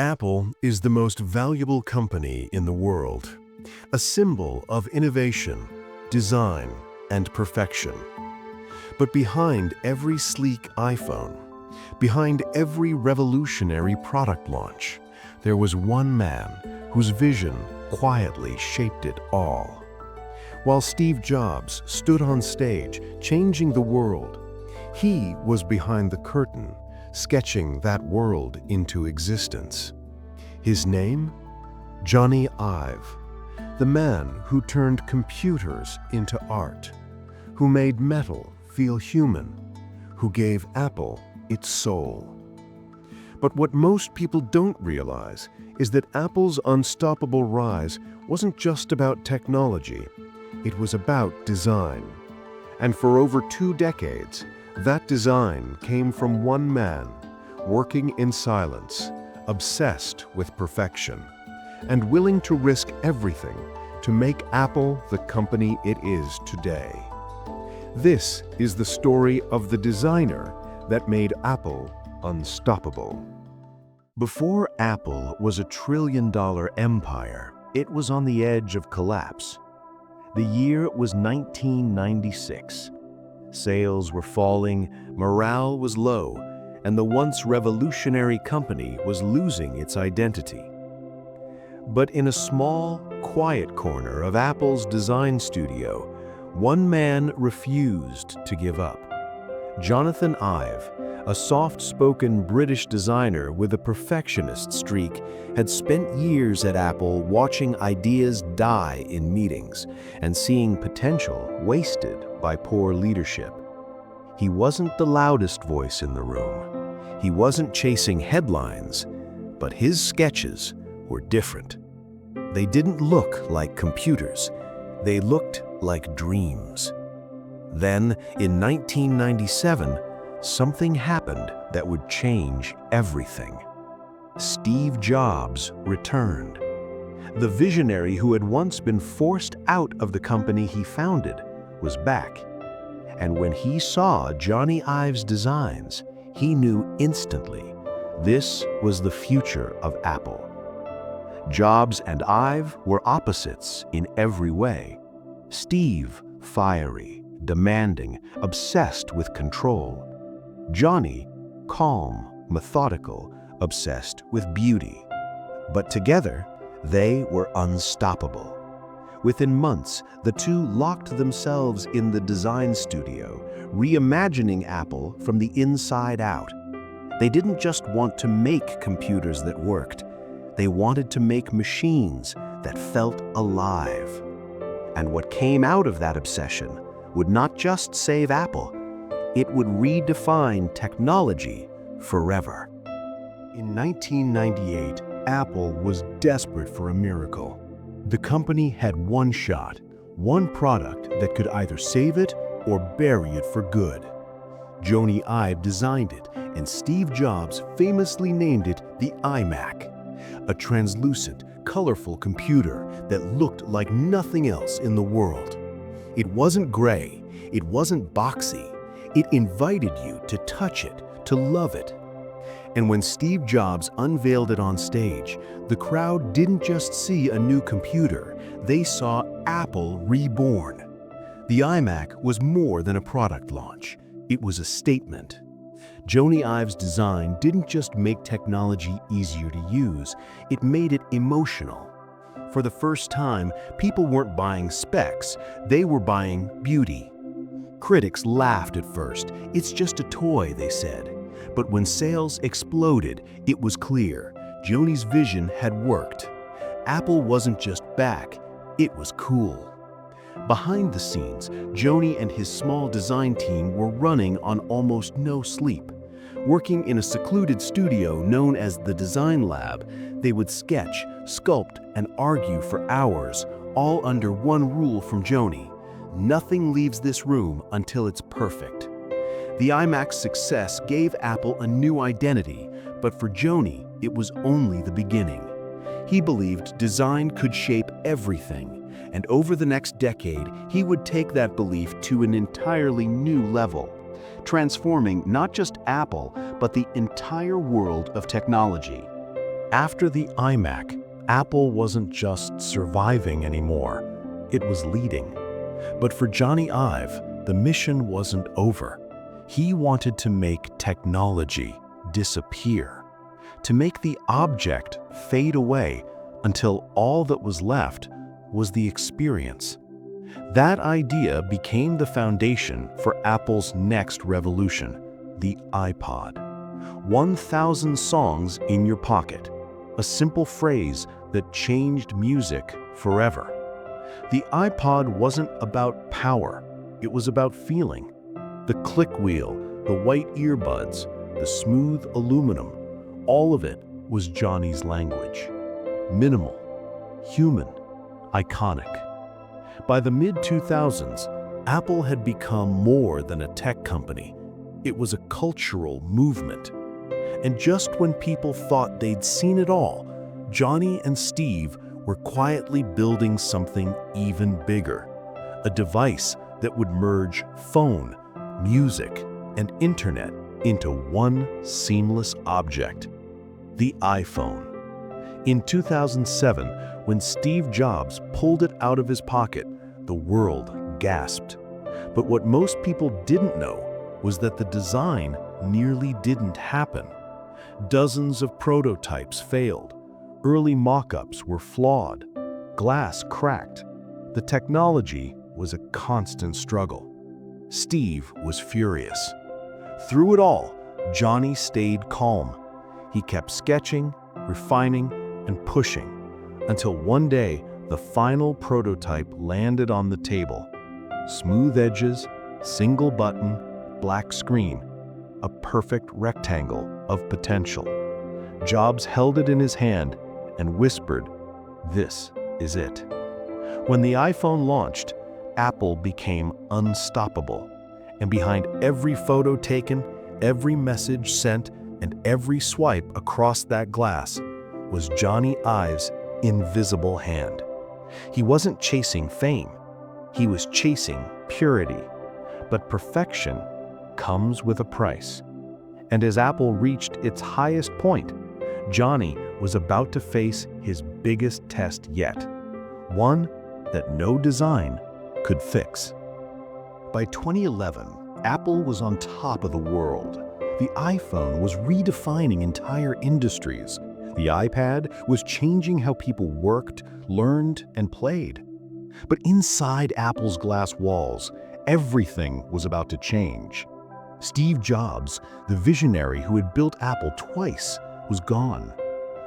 Apple is the most valuable company in the world, a symbol of innovation, design, and perfection. But behind every sleek iPhone, behind every revolutionary product launch, there was one man whose vision quietly shaped it all. While Steve Jobs stood on stage, changing the world, he was behind the curtain, sketching that world into existence. His name? Jony Ive, the man who turned computers into art, who made metal feel human, who gave Apple its soul. But what most people don't realize is that Apple's unstoppable rise wasn't just about technology, it was about design. And for over 2 decades, that design came from one man, working in silence, obsessed with perfection, and willing to risk everything to make Apple the company it is today. This is the story of the designer that made Apple unstoppable. Before Apple was a trillion-dollar empire, it was on the edge of collapse. The year was 1996. Sales were falling, morale was low, and the once revolutionary company was losing its identity. But in a small, quiet corner of Apple's design studio, one man refused to give up. Jonathan Ive, a soft-spoken British designer with a perfectionist streak, had spent years at Apple watching ideas die in meetings and seeing potential wasted by poor leadership. He wasn't the loudest voice in the room. He wasn't chasing headlines, but his sketches were different. They didn't look like computers. They looked like dreams. Then, in 1997, something happened that would change everything. Steve Jobs returned. The visionary who had once been forced out of the company he founded was back. And when he saw Jony Ive's designs, he knew instantly this was the future of Apple. Jobs and Ive were opposites in every way. Steve, fiery, demanding, obsessed with control. Jony, calm, methodical, obsessed with beauty. But together, they were unstoppable. Within months, the two locked themselves in the design studio, reimagining Apple from the inside out. They didn't just want to make computers that worked. They wanted to make machines that felt alive. And what came out of that obsession would not just save Apple, it would redefine technology forever. In 1998, Apple was desperate for a miracle. The company had one shot, one product that could either save it or bury it for good. Jony Ive designed it, and Steve Jobs famously named it the iMac, a translucent, colorful computer that looked like nothing else in the world. It wasn't gray, it wasn't boxy. It invited you to touch it, to love it. And when Steve Jobs unveiled it on stage, the crowd didn't just see a new computer, they saw Apple reborn. The iMac was more than a product launch. It was a statement. Jony Ive's design didn't just make technology easier to use, it made it emotional. For the first time, people weren't buying specs, they were buying beauty. Critics laughed at first. It's just a toy, they said. But when sales exploded, it was clear. Jony's vision had worked. Apple wasn't just back, it was cool. Behind the scenes, Jony and his small design team were running on almost no sleep. Working in a secluded studio known as the Design Lab, they would sketch, sculpt, and argue for hours, all under one rule from Jony. Nothing leaves this room until it's perfect. The iMac's success gave Apple a new identity, but for Jony, it was only the beginning. He believed design could shape everything, and over the next decade, he would take that belief to an entirely new level, transforming not just Apple, but the entire world of technology. After the iMac, Apple wasn't just surviving anymore, it was leading. But for Jony Ive, the mission wasn't over. He wanted to make technology disappear, to make the object fade away until all that was left was the experience. That idea became the foundation for Apple's next revolution, the iPod. 1,000 songs in your pocket, a simple phrase that changed music forever. The iPod wasn't about power, it was about feeling. The click wheel, the white earbuds, the smooth aluminum, all of it was Jony's language. Minimal, human, iconic. By the mid-2000s, Apple had become more than a tech company. It was a cultural movement. And just when people thought they'd seen it all, Jony and Steve were quietly building something even bigger, a device that would merge phone, music, and internet into one seamless object, the iPhone. In 2007, when Steve Jobs pulled it out of his pocket, the world gasped. But what most people didn't know was that the design nearly didn't happen. Dozens of prototypes failed. Early mock-ups were flawed. Glass cracked. The technology was a constant struggle. Steve was furious. Through it all, Jony stayed calm. He kept sketching, refining, and pushing, until one day the final prototype landed on the table. Smooth edges, single button, black screen, a perfect rectangle of potential. Jobs held it in his hand and whispered, "This is it." When the iPhone launched, Apple became unstoppable. And behind every photo taken, every message sent, and every swipe across that glass was Jony Ive's invisible hand. He wasn't chasing fame. He was chasing purity. But perfection comes with a price. And as Apple reached its highest point, Jony was about to face his biggest test yet, one that no design could fix. By 2011, Apple was on top of the world. The iPhone was redefining entire industries. The iPad was changing how people worked, learned, and played. But inside Apple's glass walls, everything was about to change. Steve Jobs, the visionary who had built Apple twice, was gone.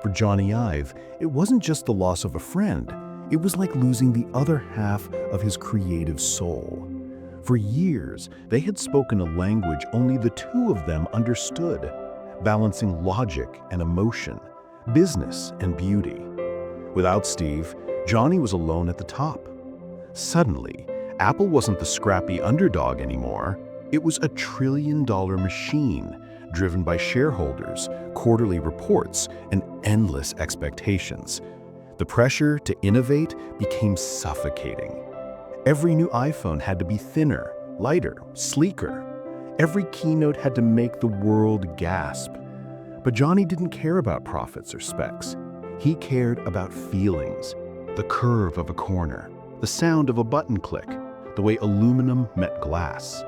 For Jony Ive, it wasn't just the loss of a friend. It was like losing the other half of his creative soul. For years, they had spoken a language only the two of them understood, balancing logic and emotion, business and beauty. Without Steve, Jony was alone at the top. Suddenly, Apple wasn't the scrappy underdog anymore. It was a trillion-dollar machine, driven by shareholders, quarterly reports, and endless expectations. The pressure to innovate became suffocating. Every new iPhone had to be thinner, lighter, sleeker. Every keynote had to make the world gasp. But Jony didn't care about profits or specs. He cared about feelings, the curve of a corner, the sound of a button click, the way aluminum met glass.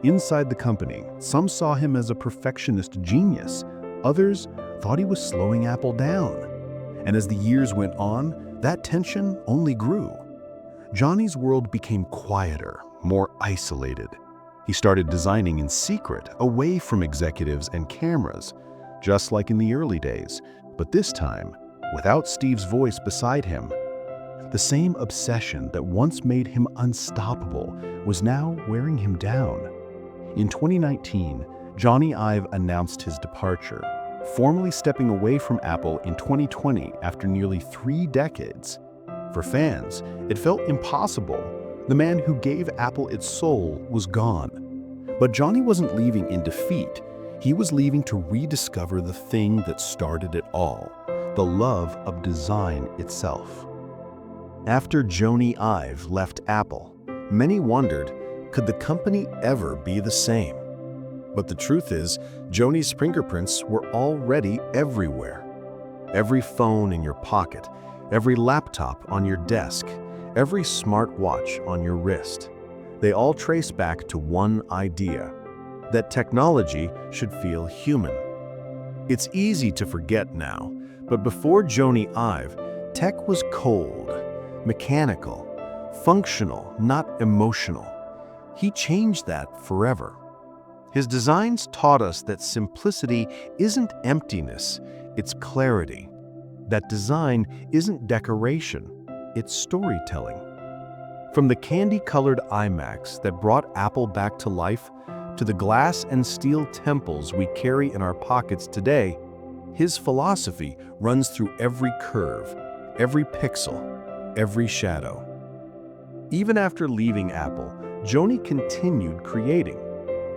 Inside the company, some saw him as a perfectionist genius. Others thought he was slowing Apple down. And as the years went on, that tension only grew. Jony's world became quieter, more isolated. He started designing in secret, away from executives and cameras, just like in the early days, but this time, without Steve's voice beside him. The same obsession that once made him unstoppable was now wearing him down. In 2019, Jony Ive announced his departure, formally stepping away from Apple in 2020 after nearly 3 decades. For fans, it felt impossible. The man who gave Apple its soul was gone. But Jony wasn't leaving in defeat. He was leaving to rediscover the thing that started it all, the love of design itself. After Jony Ive left Apple, many wondered, could the company ever be the same? But the truth is, Jony's fingerprints were already everywhere. Every phone in your pocket, every laptop on your desk, every smartwatch on your wrist. They all trace back to one idea: that technology should feel human. It's easy to forget now, but before Jony Ive, tech was cold, mechanical, functional, not emotional. He changed that forever. His designs taught us that simplicity isn't emptiness, it's clarity. That design isn't decoration, it's storytelling. From the candy-colored iMacs that brought Apple back to life, to the glass and steel temples we carry in our pockets today, his philosophy runs through every curve, every pixel, every shadow. Even after leaving Apple, Jony continued creating,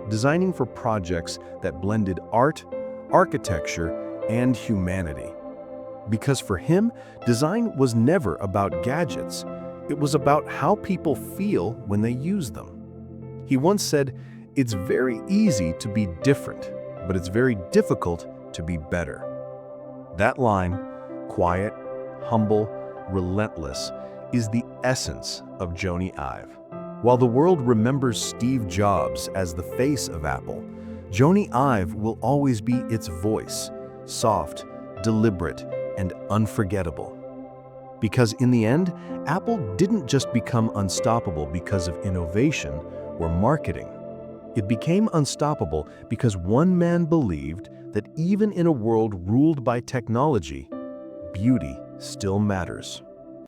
designing for projects that blended art, architecture, and humanity. Because for him, design was never about gadgets. It was about how people feel when they use them. He once said, "It's very easy to be different, but it's very difficult to be better." That line, quiet, humble, relentless, is the essence of Jony Ive. While the world remembers Steve Jobs as the face of Apple, Jony Ive will always be its voice, soft, deliberate, and unforgettable. Because in the end, Apple didn't just become unstoppable because of innovation or marketing. It became unstoppable because one man believed that even in a world ruled by technology, beauty still matters.